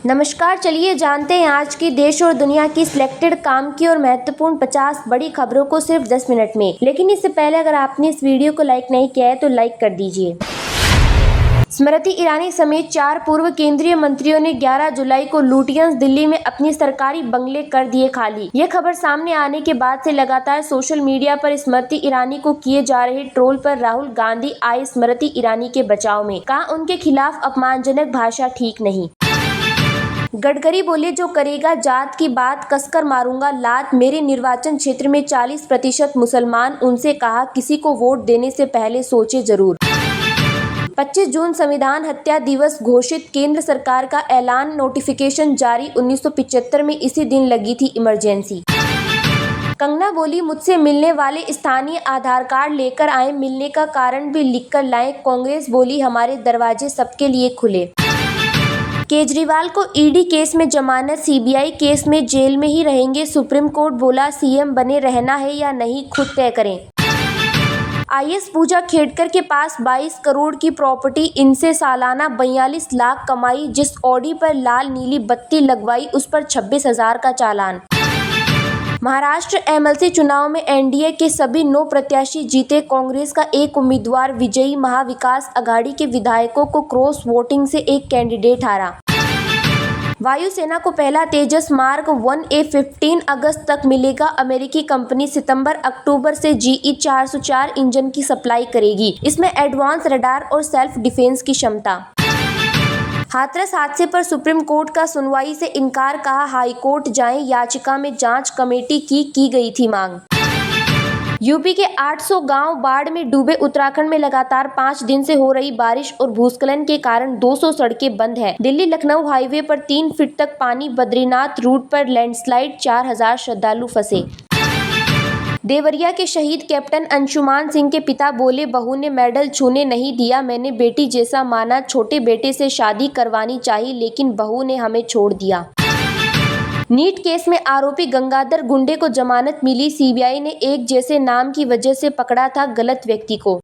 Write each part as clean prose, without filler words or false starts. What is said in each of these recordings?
नमस्कार, चलिए जानते हैं आज की देश और दुनिया की सिलेक्टेड काम की और महत्वपूर्ण 50 बड़ी खबरों को सिर्फ 10 मिनट में। लेकिन इससे पहले अगर आपने इस वीडियो को लाइक नहीं किया है तो लाइक कर दीजिए। स्मृति ईरानी समेत 4 पूर्व केंद्रीय मंत्रियों ने 11 जुलाई को लुटियंस दिल्ली में अपनी सरकारी बंगले कर दिए खाली। यह खबर सामने आने के बाद से लगातार सोशल मीडिया पर स्मृति ईरानी को किए जा रहे ट्रोल पर राहुल गांधी आए स्मृति ईरानी के बचाव में। कहा उनके खिलाफ अपमानजनक भाषा ठीक नहीं। गडकरी बोले जो करेगा जात की बात कसकर मारूंगा लात। मेरे निर्वाचन क्षेत्र में 40% मुसलमान, उनसे कहा किसी को वोट देने से पहले सोचे जरूर। 25 जून संविधान हत्या दिवस घोषित, केंद्र सरकार का ऐलान, नोटिफिकेशन जारी। 1975 में इसी दिन लगी थी इमरजेंसी। कंगना बोली मुझसे मिलने वाले स्थानीय आधार कार्ड लेकर आए, मिलने का कारण भी लिखकर लाएं। कांग्रेस बोली हमारे दरवाजे सबके लिए खुले। केजरीवाल को ईडी केस में जमानत, सीबीआई केस में जेल में ही रहेंगे। सुप्रीम कोर्ट बोला सीएम बने रहना है या नहीं खुद तय करें। आईएएस पूजा खेड़कर के पास 22 करोड़ की प्रॉपर्टी, इनसे सालाना 42 लाख कमाई। जिस ऑडी पर लाल नीली बत्ती लगवाई उस पर 26,000 का चालान। महाराष्ट्र एमएलसी चुनाव में एनडीए के सभी 9 प्रत्याशी जीते, कांग्रेस का एक उम्मीदवार विजयी। महाविकास अघाड़ी के विधायकों को क्रॉस वोटिंग से एक कैंडिडेट हारा। वायुसेना को पहला तेजस मार्क 1A 15 अगस्त तक मिलेगा। अमेरिकी कंपनी सितंबर-अक्टूबर से GE 404 इंजन की सप्लाई करेगी। इसमें एडवांस रडार और सेल्फ डिफेंस की क्षमता। हाथरस हादसे पर सुप्रीम कोर्ट का सुनवाई से इनकार, कहा हाईकोर्ट जाएं, याचिका में जांच कमेटी की गई थी मांग। यूपी के 800 गांव बाढ़ में डूबे। उत्तराखंड में लगातार 5 दिन से हो रही बारिश और भूस्खलन के कारण 200 सड़कें बंद हैं। दिल्ली लखनऊ हाईवे पर 3 फीट तक पानी। बद्रीनाथ रूट पर लैंडस्लाइड, 4,000 श्रद्धालु फंसे। देवरिया के शहीद कैप्टन अंशुमान सिंह के पिता बोले बहू ने मेडल छूने नहीं दिया, मैंने बेटी जैसा माना। छोटे बेटे से शादी करवानी चाहिए लेकिन बहू ने हमें छोड़ दिया। नीट केस में आरोपी गंगाधर गुंडे को जमानत मिली। सीबीआई ने एक जैसे नाम की वजह से पकड़ा था गलत व्यक्ति को।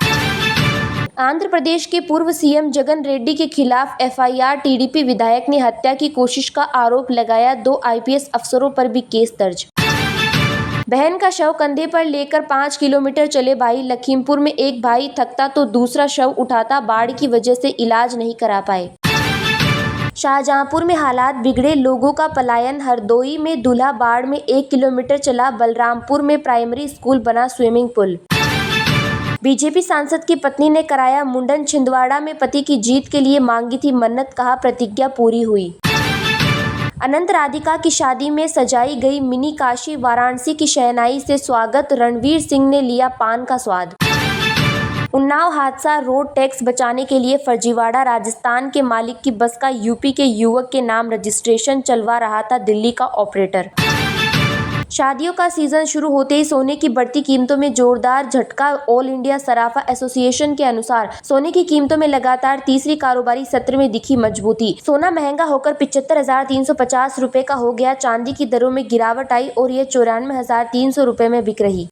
आंध्र प्रदेश के पूर्व सीएम जगन रेड्डी के खिलाफ एफआईआर। टीडीपी विधायक ने हत्या की कोशिश का आरोप लगाया। 2 आईपीएस अफसरों पर भी केस दर्ज। बहन का शव कंधे पर लेकर 5 किलोमीटर चले भाई। लखीमपुर में एक भाई थकता तो दूसरा शव उठाता, बाढ़ की वजह से इलाज नहीं करा पाए। शाहजहांपुर में हालात बिगड़े, लोगों का पलायन। हरदोई में दूल्हा बाढ़ में 1 किलोमीटर चला। बलरामपुर में प्राइमरी स्कूल बना स्विमिंग पूल। बीजेपी सांसद की पत्नी ने कराया मुंडन। छिंदवाड़ा में पति की जीत के लिए मांगी थी मन्नत, कहा प्रतिज्ञा पूरी हुई। अनंत राधिका की शादी में सजाई गई मिनी काशी। वाराणसी की शहनाई से स्वागत, रणवीर सिंह ने लिया पान का स्वाद। उन्नाव हादसा, रोड टैक्स बचाने के लिए फर्जीवाड़ा। राजस्थान के मालिक की बस का यूपी के युवक के नाम रजिस्ट्रेशन चलवा रहा था दिल्ली का ऑपरेटर। शादियों का सीजन शुरू होते ही सोने की बढ़ती कीमतों में जोरदार झटका। ऑल इंडिया सराफा एसोसिएशन के अनुसार सोने की कीमतों में लगातार तीसरी कारोबारी सत्र में दिखी मजबूती। सोना महंगा होकर 75,350 रुपए का हो गया। चांदी की दरों में गिरावट आई और ये 94,300 रुपए में बिक रही।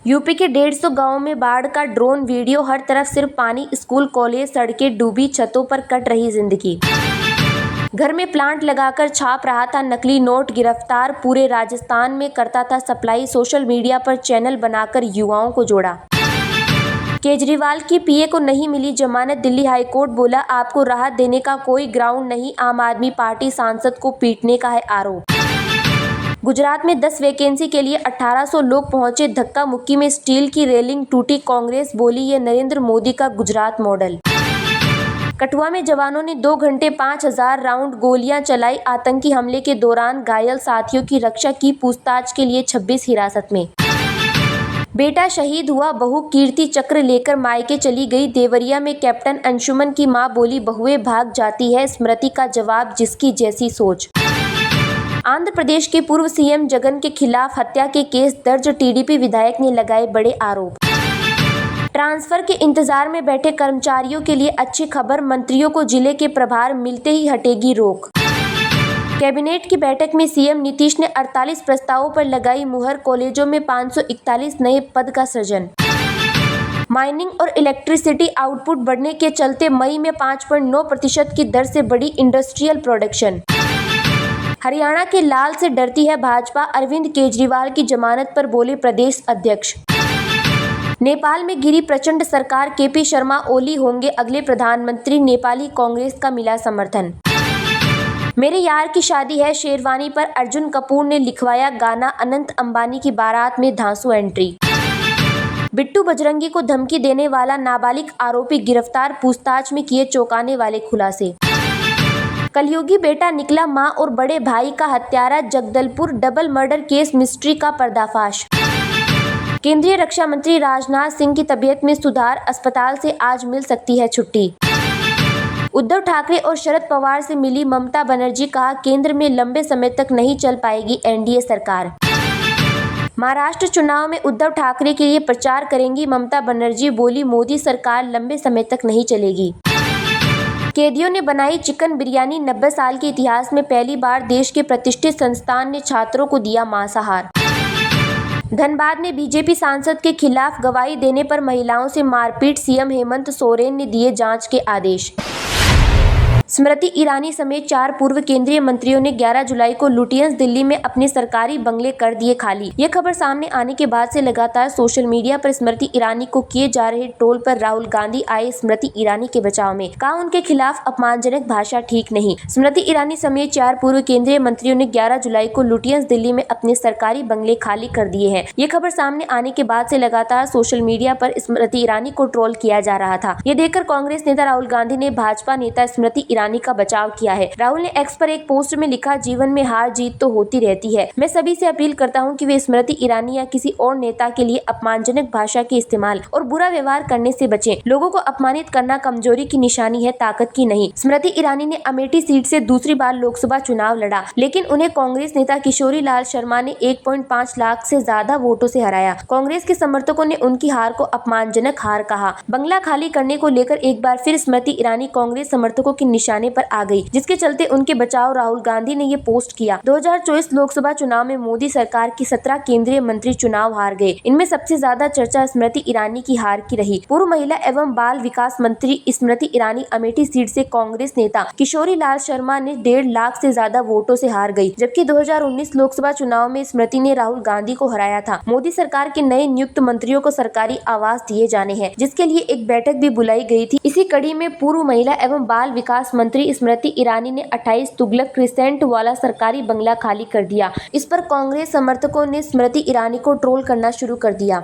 यूपी के 150 गांवों में बाढ़ का ड्रोन वीडियो। हर तरफ सिर्फ पानी, स्कूल कॉलेज सड़कें डूबी, छतों पर कट रही जिंदगी। घर में प्लांट लगाकर छाप रहा था नकली नोट, गिरफ्तार। पूरे राजस्थान में करता था सप्लाई। सोशल मीडिया पर चैनल बनाकर युवाओं को जोड़ा। केजरीवाल की पीए को नहीं मिली जमानत। दिल्ली हाईकोर्ट बोला आपको राहत देने का कोई ग्राउंड नहीं। आम आदमी पार्टी सांसद को पीटने का है आरोप। गुजरात में 10 वैकेंसी के लिए 1800 लोग पहुंचे। धक्का मुक्की में स्टील की रेलिंग टूटी। कांग्रेस बोली ये नरेंद्र मोदी का गुजरात मॉडल। कठुआ में जवानों ने 2 घंटे 5,000 राउंड गोलियां चलाई। आतंकी हमले के दौरान घायल साथियों की रक्षा की। पूछताछ के लिए 26 हिरासत में। बेटा शहीद हुआ, बहू कीर्ति चक्र लेकर मायके चली गई। देवरिया में कैप्टन अंशुमन की मां बोली बहुएं भाग जाती है। स्मृति का जवाब जिसकी जैसी सोच। आंध्र प्रदेश के पूर्व सीएम जगन के खिलाफ हत्या के केस दर्ज। टीडीपी विधायक ने लगाए बड़े आरोप। ट्रांसफर के इंतजार में बैठे कर्मचारियों के लिए अच्छी खबर, मंत्रियों को जिले के प्रभार मिलते ही हटेगी रोक। कैबिनेट की बैठक में सीएम नीतीश ने 48 प्रस्तावों पर लगाई मुहर। कॉलेजों में 541 नए पद का सृजन। माइनिंग और इलेक्ट्रिसिटी आउटपुट बढ़ने के चलते मई में 5.9% की दर से बढ़ी इंडस्ट्रियल प्रोडक्शन। हरियाणा के लाल से डरती है भाजपा, अरविंद केजरीवाल की जमानत पर बोले प्रदेश अध्यक्ष। नेपाल में गिरी प्रचंड सरकार, केपी शर्मा ओली होंगे अगले प्रधानमंत्री, नेपाली कांग्रेस का मिला समर्थन। मेरे यार की शादी है शेरवानी पर अर्जुन कपूर ने लिखवाया गाना, अनंत अंबानी की बारात में धांसू एंट्री। बिट्टू बजरंगी को धमकी देने वाला नाबालिग आरोपी गिरफ्तार, पूछताछ में किए चौंकाने वाले खुलासे। कलयुगी बेटा निकला मां और बड़े भाई का हत्यारा, Jagdalpur double murder case mystery का पर्दाफाश। केंद्रीय रक्षा मंत्री राजनाथ सिंह की तबीयत में सुधार, अस्पताल से आज मिल सकती है छुट्टी। उद्धव ठाकरे और शरद पवार से मिली ममता बनर्जी, कहा केंद्र में लंबे समय तक नहीं चल पाएगी एनडीए सरकार। महाराष्ट्र चुनाव में उद्धव ठाकरे के लिए प्रचार करेंगी ममता बनर्जी, बोली मोदी सरकार लंबे समय तक नहीं चलेगी। कैदियों ने बनाई चिकन बिरयानी, 90 साल के इतिहास में पहली बार देश के प्रतिष्ठित संस्थान ने छात्रों को दिया मांसाहार। धनबाद में बीजेपी सांसद के खिलाफ गवाही देने पर महिलाओं से मारपीट, सीएम हेमंत सोरेन ने दिए जांच के आदेश। स्मृति ईरानी समेत 4 पूर्व केंद्रीय मंत्रियों ने 11 जुलाई को लुटियंस दिल्ली में अपने सरकारी बंगले कर दिए खाली। ये खबर सामने आने के बाद से लगातार सोशल मीडिया पर स्मृति ईरानी को किए जा रहे ट्रोल पर राहुल गांधी आए स्मृति ईरानी के बचाव में, कहा उनके खिलाफ अपमानजनक भाषा ठीक नहीं। स्मृति ईरानी समेत 4 पूर्व केंद्रीय मंत्रियों ने 11 जुलाई को लुटियंस दिल्ली में अपने सरकारी बंगले खाली कर दिए हैं। ये खबर सामने आने के बाद से लगातार सोशल मीडिया पर स्मृति ईरानी को ट्रोल किया जा रहा था। ये देखकर कांग्रेस नेता राहुल गांधी ने भाजपा नेता स्मृति ईरानी का बचाव किया है। राहुल ने एक्स पर एक पोस्ट में लिखा, जीवन में हार जीत तो होती रहती है। मैं सभी से अपील करता हूं कि वे स्मृति ईरानी या किसी और नेता के लिए अपमानजनक भाषा के इस्तेमाल और बुरा व्यवहार करने से बचें। लोगों को अपमानित करना कमजोरी की निशानी है, ताकत की नहीं। स्मृति ईरानी ने अमेठी सीट से दूसरी बार लोकसभा चुनाव लड़ा, लेकिन उन्हें कांग्रेस नेता किशोरी लाल शर्मा ने 1.5 लाख से ज्यादा वोटों से हराया। कांग्रेस के समर्थकों ने उनकी हार को अपमानजनक हार कहा। बंगला खाली करने को लेकर एक बार फिर स्मृति ईरानी कांग्रेस समर्थकों के निशाने पर आ गई, जिसके चलते उनके बचाव राहुल गांधी ने ये पोस्ट किया। 2024 लोकसभा चुनाव में मोदी सरकार की 17 केंद्रीय मंत्री चुनाव हार गए। इनमें सबसे ज्यादा चर्चा स्मृति ईरानी की हार की रही। पूर्व महिला एवं बाल विकास मंत्री स्मृति ईरानी अमेठी सीट से कांग्रेस नेता किशोरी लाल शर्मा ने 1.5 लाख से ज्यादा वोटों से हार गई, जबकि 2019 लोकसभा चुनाव में स्मृति ने राहुल गांधी को हराया था। मोदी सरकार के नए नियुक्त मंत्रियों को सरकारी आवास दिए जाने हैं, जिसके लिए एक बैठक भी बुलाई गई थी। इसी कड़ी में पूर्व महिला एवं बाल विकास मंत्री स्मृति ईरानी ने 28 तुगलक क्रिसेंट वाला सरकारी बंगला खाली कर दिया। इस पर कांग्रेस समर्थकों ने स्मृति ईरानी को ट्रोल करना शुरू कर दिया।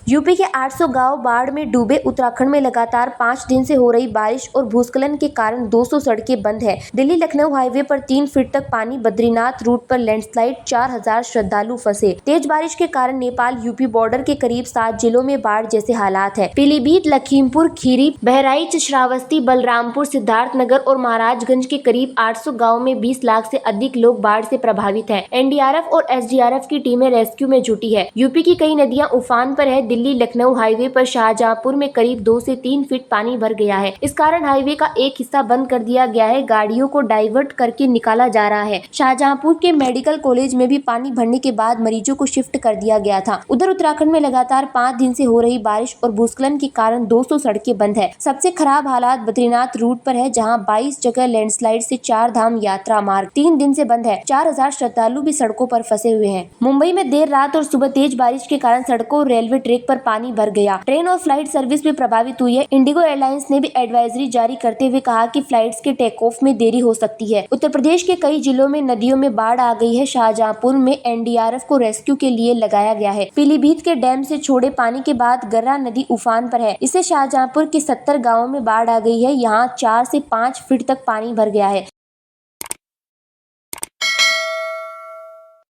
यूपी के 800 गांव बाढ़ में डूबे। उत्तराखंड में लगातार 5 दिन से हो रही बारिश और भूस्खलन के कारण 200 सड़कें बंद है। दिल्ली लखनऊ हाईवे पर 3 फीट तक पानी, बद्रीनाथ रूट पर लैंडस्लाइड, 4000 श्रद्धालु फंसे। तेज बारिश के कारण नेपाल यूपी बॉर्डर के करीब 7 जिलों में बाढ़ जैसे हालात है। पीलीभीत, लखीमपुर खीरी, बहराइच, श्रावस्ती, बलरामपुर, सिद्धार्थनगर और महाराजगंज के करीब 800 गाँव में 20 लाख से अधिक लोग बाढ़ से प्रभावित है। एनडीआरएफ और एसडीआरएफ की टीमें रेस्क्यू में जुटी है। यूपी की कई नदियां उफान पर है। दिल्ली लखनऊ हाईवे पर शाहजहांपुर में करीब 2 से 3 फीट पानी भर गया है। इस कारण हाईवे का एक हिस्सा बंद कर दिया गया है। गाड़ियों को डाइवर्ट करके निकाला जा रहा है। शाहजहांपुर के मेडिकल कॉलेज में भी पानी भरने के बाद मरीजों को शिफ्ट कर दिया गया था। उधर उत्तराखंड में लगातार 5 दिन से हो रही बारिश और भूस्खलन के कारण 200 सड़कें बंद है। सबसे खराब हालात बद्रीनाथ रूट पर है, जहां 22 जगह लैंडस्लाइड से 4 धाम यात्रा मार्ग 3 दिन से बंद है। 4000 श्रद्धालु भी सड़कों पर फंसे हुए हैं। मुंबई में देर रात और सुबह तेज बारिश के कारण सड़कों और रेलवे ट्रैक पर पानी भर गया। ट्रेन और फ्लाइट सर्विस भी प्रभावित हुई है। इंडिगो एयरलाइंस ने भी एडवाइजरी जारी करते हुए कहा कि फ्लाइट्स के टेक ऑफ में देरी हो सकती है। उत्तर प्रदेश के कई जिलों में नदियों में बाढ़ आ गई है। शाहजहांपुर में एनडीआरएफ को रेस्क्यू के लिए लगाया गया है। पीलीभीत के डैम से छोड़े पानी के बाद गर्रा नदी उफान पर है। इससे शाहजहांपुर के 70 गाँवों में बाढ़ आ गई है। यहाँ 4 से 5 फीट तक पानी भर गया है।